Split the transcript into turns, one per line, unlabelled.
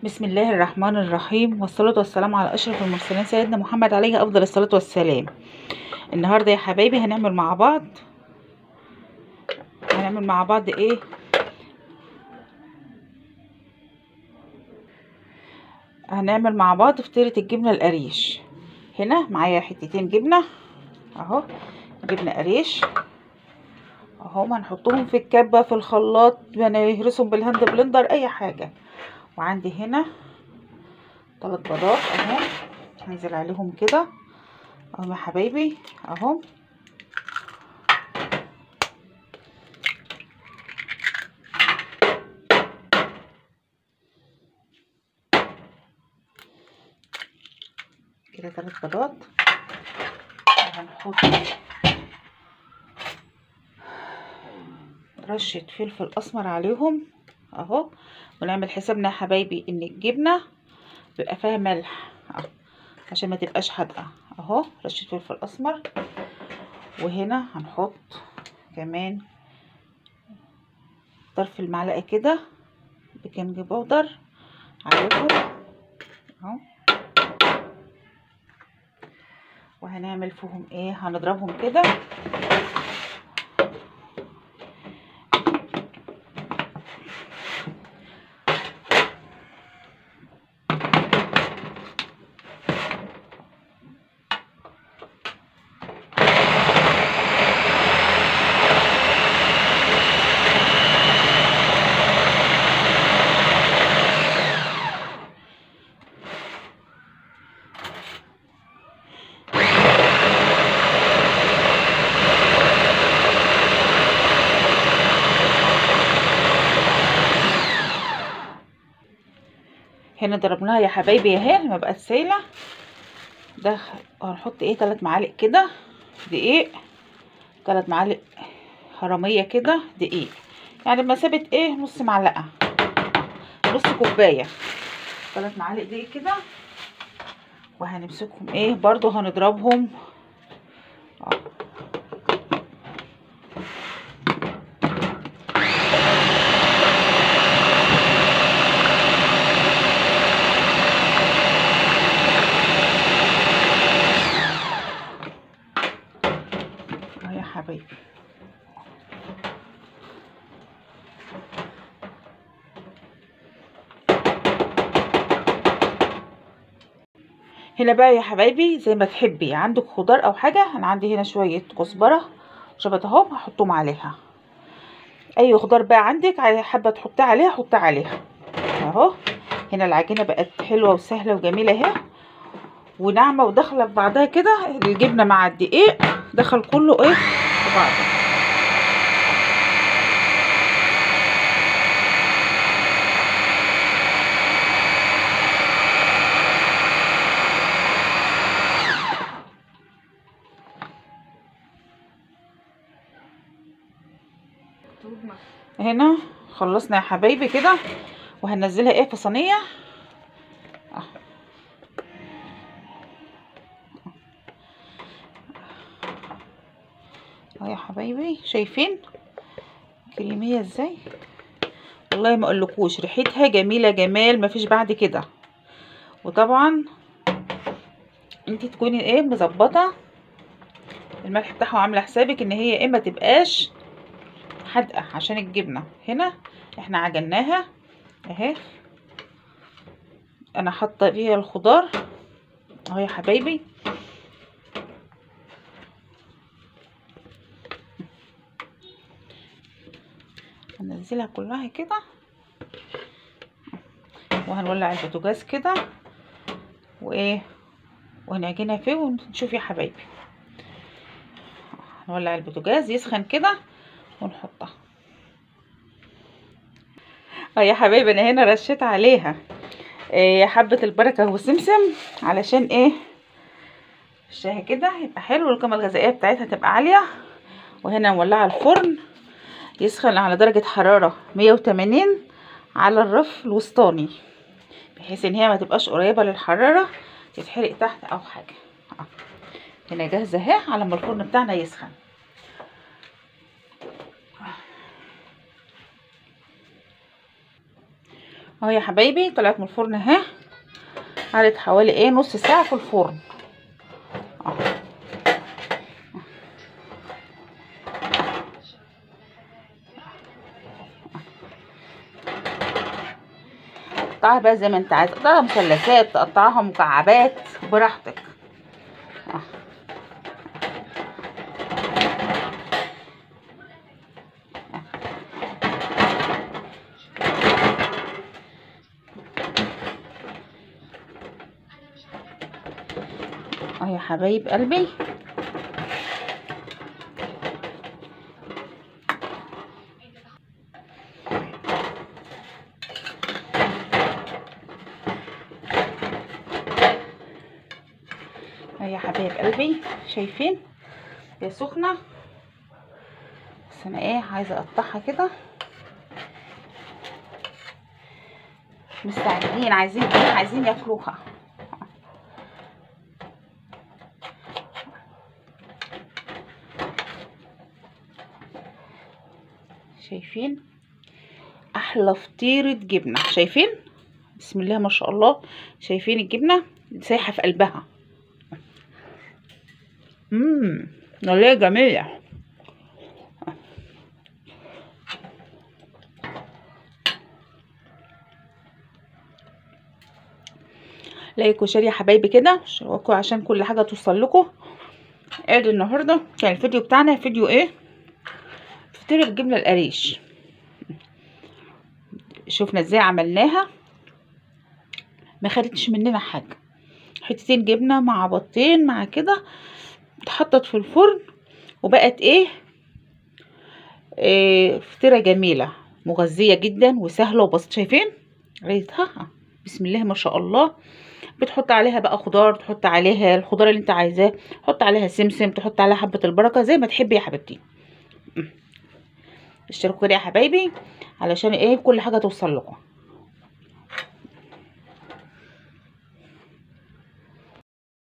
بسم الله الرحمن الرحيم، والصلاة والسلام على أشرف المرسلين سيدنا محمد عليه أفضل الصلاة والسلام. النهاردة يا حبايبي هنعمل مع بعض ايه؟ هنعمل مع بعض فطيرة الجبنة القريش. هنا معايا حتتين جبنة اهو، جبنة قريش اهو، هنحطهم في الكبة في الخلاط، هنهرسهم بالهاند بلندر اي حاجة. وعندي هنا 3 بيضات اهو، هنزل عليهم كده اهو يا حبايبي اهو. كده 3 بيضات، هنحط رشة فلفل اسمر عليهم اهو، ونعمل حسابنا يا حبايبي ان الجبنة بيبقى فيها ملح عشان ما تبقاش حادقة اهو. رشة فلفل اسمر، وهنا هنحط كمان طرف المعلقة كده بيكنج باودر عليهم اهو. وهنعمل فيهم ايه؟ هنضربهم كده هنا. ضربناها يا حبايبي اهي لما بقت سايله. ده هنحط ايه؟ 3 معالق كده دقيق، 3 معالق حراميه كده دقيق، يعني بمثابه ايه؟ نص معلقه، نص كوبايه. 3 معالق دقيق كده، وهنمسكهم ايه برضو هنضربهم يا حبايبي. هنا بقى يا حبايبي زي ما تحبي، عندك خضار او حاجه، انا عندي هنا شويه كزبره شبت اهو هحطهم عليها. اي خضار بقى عندك حابه تحطيه عليها حطيه عليها اهو. هنا العجينه بقت حلوه وسهله وجميله اهي وناعمه وداخله في بعضها كده. الجبنه مع الدقيق دخل كله ايه في بعضه. هنا خلصنا يا حبايبي كده، وهننزلها ايه في صينيه اهو يا حبايبي. شايفين كريميه ازاي؟ والله ما اقولكوش، ريحتها جميله جمال مفيش بعد كده. وطبعا انتي تكوني ايه مظبطه الملح بتاعها وعامله حسابك ان هي ايه ما تبقاش حادقه، عشان الجبنه هنا احنا عجناها اهي. انا حاطه فيها الخضار اهو يا حبايبي. هننزلها كلها كده، وهنولع البوتاجاز كده وايه وهنعجنها فيه ونشوف يا حبايبي. هنولع البوتاجاز يسخن كده ونحطها يا حبايبي. انا هنا رشيت عليها حبة البركة والسمسم علشان ايه الشاي كده يبقى حلو والقيمة الغذائية بتاعتها تبقى عالية. وهنا مولعة الفرن يسخن على درجة حرارة 180 على الرف الوسطاني، بحيث ان هي ما تبقاش قريبة للحرارة تتحرق تحت او حاجة. هنا جاهزة اهي على ما الفرن بتاعنا يسخن. اهو يا حبايبي طلعت من الفرن اهي، قعدت حوالي ايه نص ساعه في الفرن. تقطعها بقى زي ما انت عايز، تقطعها مثلثات، تقطعها مكعبات براحتك. اهو يا حبايب قلبي يا حبايب قلبي، شايفين هي سخنه، بس انا ايه عايزه اقطعها كده. مستعجلين، عايزين ايه؟ عايزين ياكلوها. شايفين احلى فطيره جبنه؟ شايفين بسم الله ما شاء الله، شايفين الجبنه سايحه في قلبها. والله جميله. لايك وشير يا حبايبي كده، اشتركوا عشان كل حاجه توصل لكم. ادي النهارده كان الفيديو بتاعنا فيديو ايه؟ فطيره بالجبنه القريش. شوفنا ازاي عملناها، ما خدتش مننا حاجه، حتتين جبنه مع بطين مع كده، اتحطت في الفرن وبقت ايه فطيره جميله مغذيه جدا وسهله وبسيطه. شايفين ريحتها بسم الله ما شاء الله. بتحط عليها بقى خضار، تحط عليها الخضار اللي انت عايزاه، تحط عليها سمسم، تحط عليها حبه البركه زي ما تحبي يا حبيبتي. اشتركوا كده يا حبايبي علشان ايه كل حاجه توصل لكم.